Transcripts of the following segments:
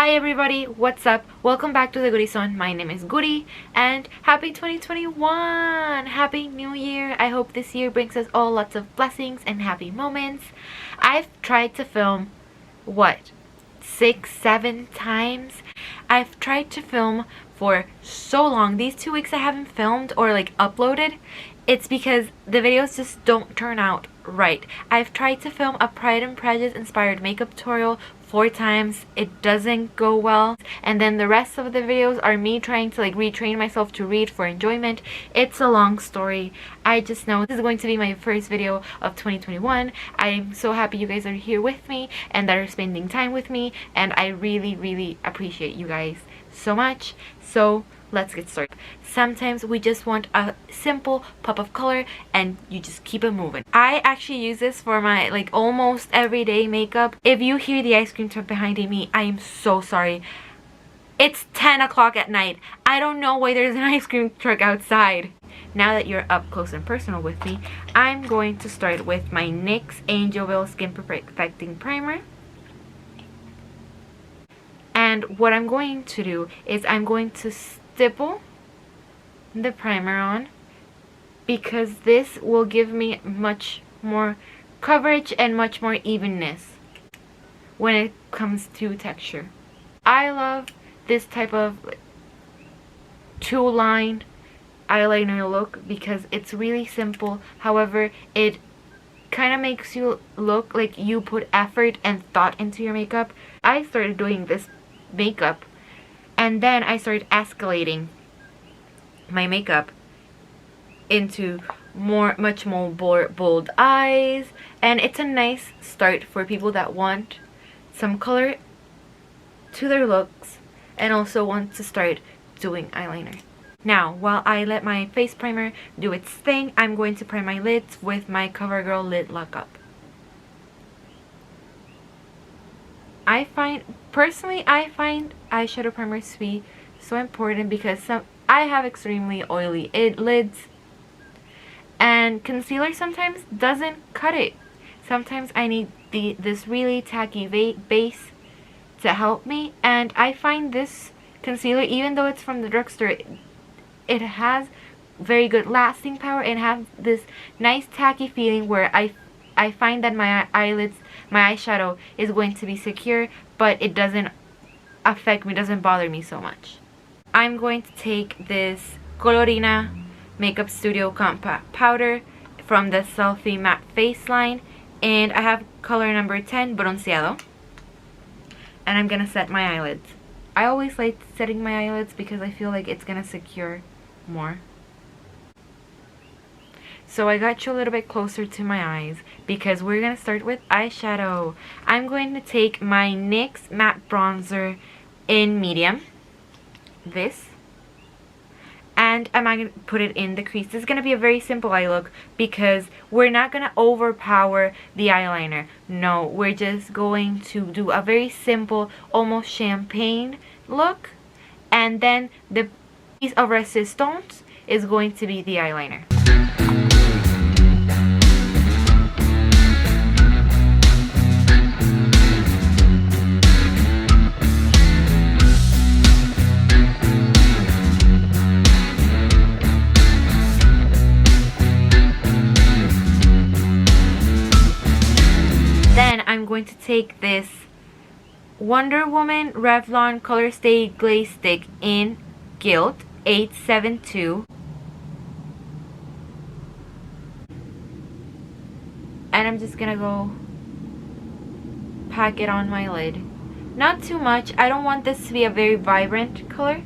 Hi everybody, what's up? Welcome back to the Goody Zone. My name is Goody and happy 2021! Happy New Year! I hope this year brings us all lots of blessings and happy moments. I've tried to film, what, 6-7 times? I've tried to film for so long. These 2 weeks I haven't filmed or uploaded. It's because the videos just don't turn out right. I've tried to film a Pride and Prejudice inspired makeup tutorial 4 times. It doesn't go well. And then the rest of the videos are me trying to retrain myself to read for enjoyment. It's a long story. I just know this is going to be my first video of 2021. I'm so happy you guys are here with me and that are spending time with me. And I really appreciate you guys so much. So let's get started. Sometimes we just want a simple pop of color and you just keep it moving. I actually use this for my almost everyday makeup. If you hear the ice cream truck behind me, I am so sorry. It's 10 o'clock at night. I don't know why there's an ice cream truck outside. Now that you're up close and personal with me, I'm going to start with my NYX Angelville Skin Perfecting Primer. And what I'm going to do is I'm going to stipple the primer on because this will give me much more coverage and much more evenness when it comes to texture. I love this type of two-line eyeliner look because it's really simple. However, it kind of makes you look like you put effort and thought into your makeup. I started doing this makeup and then I started escalating my makeup into much more bold eyes, and it's a nice start for people that want some color to their looks and also want to start doing eyeliner. Now, while I let my face primer do its thing, I'm going to prime my lids with my CoverGirl Lid Lock-Up. Personally, I find eyeshadow primers to be so important because I have extremely oily lids and concealer sometimes doesn't cut it. Sometimes I need this really tacky base to help me, and I find this concealer, even though it's from the drugstore, it has very good lasting power and have this nice tacky feeling where I find that my eyelids, my eyeshadow is going to be secure, but it doesn't affect me, doesn't bother me so much. I'm going to take this Colorina Makeup Studio Compact Powder from the Selfie Matte Face line, and I have color number 10, Bronceado. And I'm gonna set my eyelids. I always like setting my eyelids because I feel like it's gonna secure more. So I got you a little bit closer to my eyes because we're going to start with eyeshadow. I'm going to take my NYX Matte Bronzer in medium, this, and I'm going to put it in the crease. This is going to be a very simple eye look because we're not going to overpower the eyeliner. No, we're just going to do a very simple, almost champagne look, and then the piece of resistance is going to be the eyeliner. I'm going to take this Wonder Woman Revlon Color Stay Glaze Stick in Gilt 872, and I'm just gonna go pack it on my lid. Not too much. I don't want this to be a very vibrant color.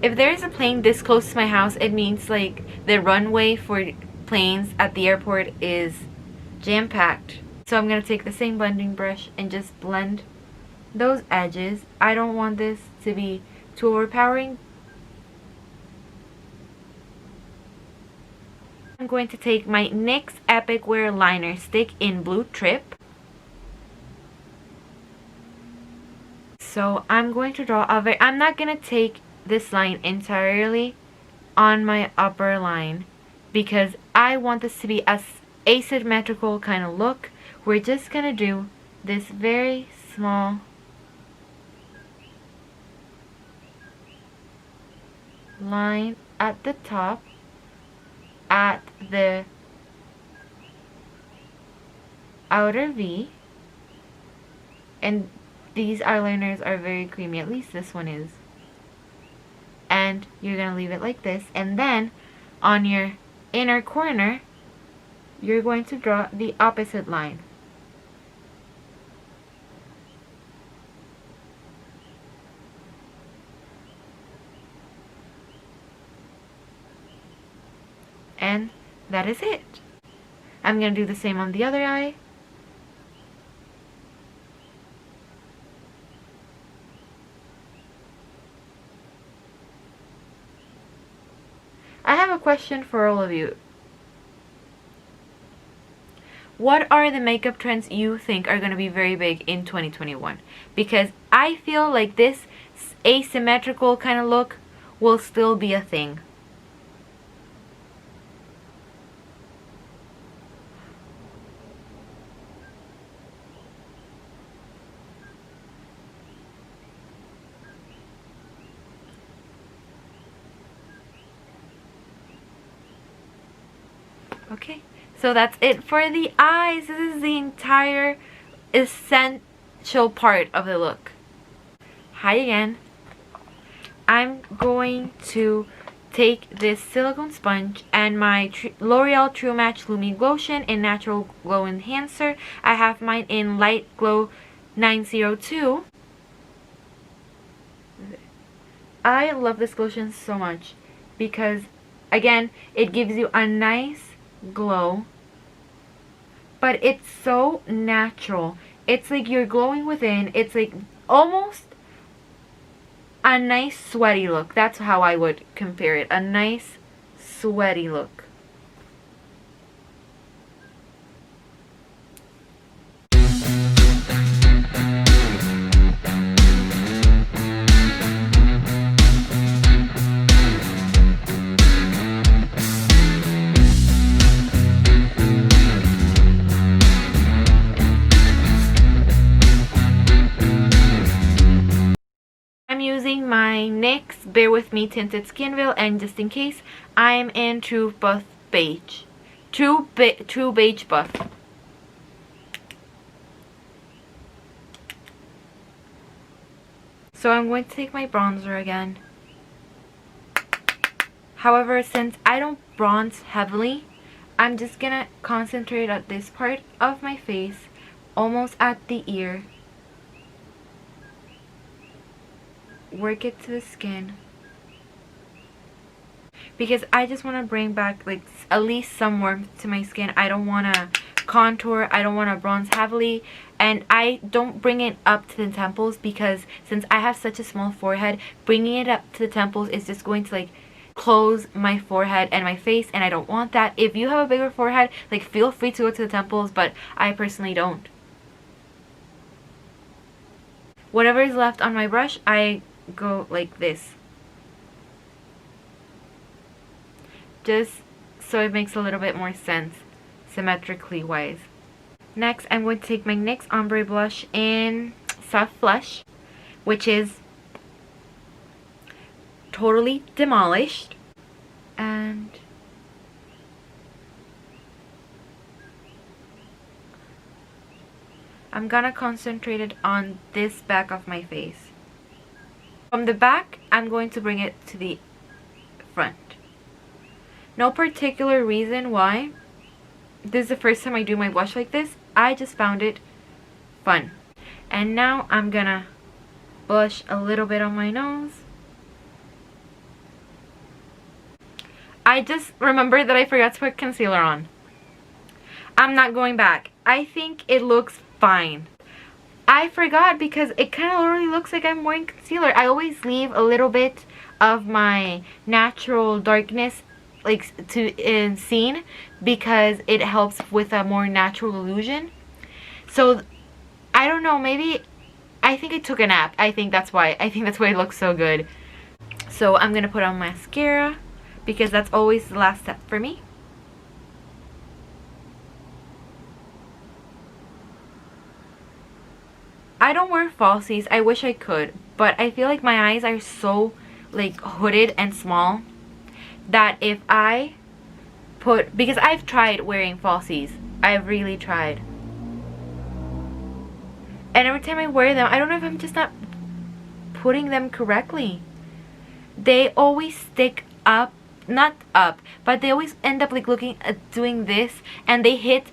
If there is a plane this close to my house, it means the runway for planes at the airport is jam-packed. So I'm going to take the same blending brush and just blend those edges. I don't want this to be too overpowering. I'm going to take my NYX Epic Wear Liner Stick in Blue Trip. So I'm going to draw I'm not going to take this line entirely on my upper line because I want this to be asymmetrical kind of look, we're just gonna do this very small line at the top, at the outer V, and these eyeliners are very creamy, at least this one is. And you're gonna leave it like this, and then on your inner corner you're going to draw the opposite line. And that is it. I'm going to do the same on the other eye. I have a question for all of you. What are the makeup trends you think are going to be very big in 2021? Because I feel like this asymmetrical kind of look will still be a thing. Okay, so that's it for the eyes. This is the entire essential part of the look. Hi again. I'm going to take this silicone sponge and my L'Oreal True Match Lumi Lotion in Natural Glow Enhancer. I have mine in Light Glow 902. I love this lotion so much because, again, it gives you a nice glow, but it's so natural. It's like you're glowing within. It's like almost a nice sweaty look. That's how I would compare it. A nice sweaty look. I'm using my NYX Bear With Me Tinted Skin Veil, and just in case, I'm in True Buff Beige. True Beige Buff. So I'm going to take my bronzer again. However, since I don't bronze heavily, I'm just gonna concentrate at this part of my face, almost at the ear. Work it to the skin, because I just want to bring back like at least some warmth to my skin. I don't want to contour, I don't want to bronze heavily, and I don't bring it up to the temples, because since I have such a small forehead, bringing it up to the temples is just going to like close my forehead and my face, and I don't want that. If you have a bigger forehead, like feel free to go to the temples, but I personally don't. Whatever is left on my brush, I go like this, just so it makes a little bit more sense symmetrically wise. Next, I'm going to take my NYX ombre blush in Soft Flush, which is totally demolished, and I'm gonna concentrate it on this back of my face. From the back, I'm going to bring it to the front. No particular reason why. This is the first time I do my blush like this. I just found it fun. And now I'm gonna blush a little bit on my nose. I just remembered that I forgot to put concealer on. I'm not going back. I think it looks fine. I forgot because it kind of literally looks like I'm wearing concealer. I always leave a little bit of my natural darkness like seen, because it helps with a more natural illusion. So I don't know, maybe I think I took a nap. I think that's why it looks so good. So I'm gonna put on mascara, because that's always the last step for me. I don't wear falsies. I wish I could, but I feel like my eyes are so like hooded and small that if I put, because I've tried wearing falsies, I've really tried, and every time I wear them, I don't know if I'm just not putting them correctly. They always stick up, not up, but they always end up like looking at doing this, and they hit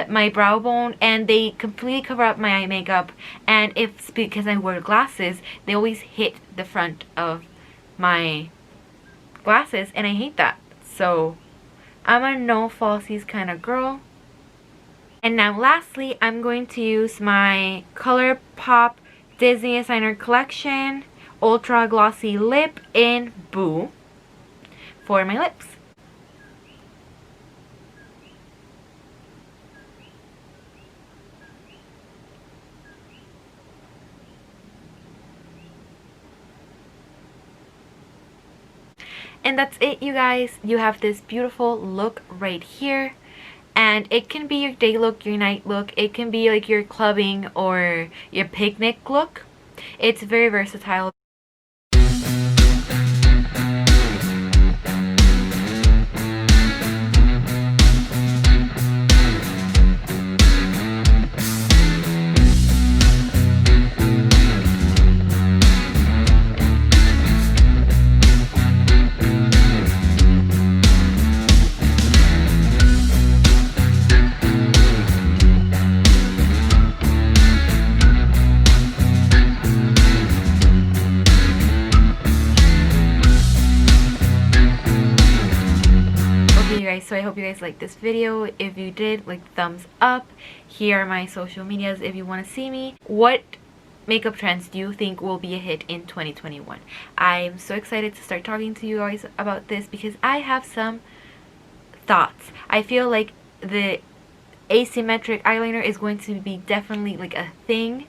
my brow bone, and they completely cover up my eye makeup. And if it's because I wear glasses, they always hit the front of my glasses, and I hate that. So I'm a no falsies kind of girl. And now lastly, I'm going to use my ColourPop Disney Designer Collection Ultra Glossy Lip in Boo for my lips. And that's it, you guys. You have this beautiful look right here. And it can be your day look, your night look. It can be like your clubbing or your picnic look. It's very versatile. So I hope you guys liked this video. If you did, like, thumbs up. Here are my social medias if you want to see me. What makeup trends do you think will be a hit in 2021? I'm so excited to start talking to you guys about this because I have some thoughts. I feel like the asymmetric eyeliner is going to be definitely like a thing.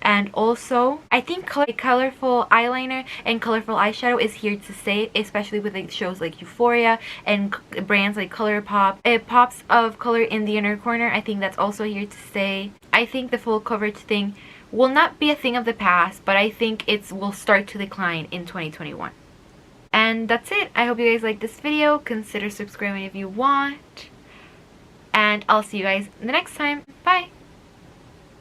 And also, I think colorful eyeliner and colorful eyeshadow is here to stay, especially with like shows like Euphoria and brands like ColourPop. It pops of color in the inner corner. I think that's also here to stay. I think the full coverage thing will not be a thing of the past, but I think it will start to decline in 2021. And that's it. I hope you guys like this video. Consider subscribing if you want. And I'll see you guys the next time. Bye!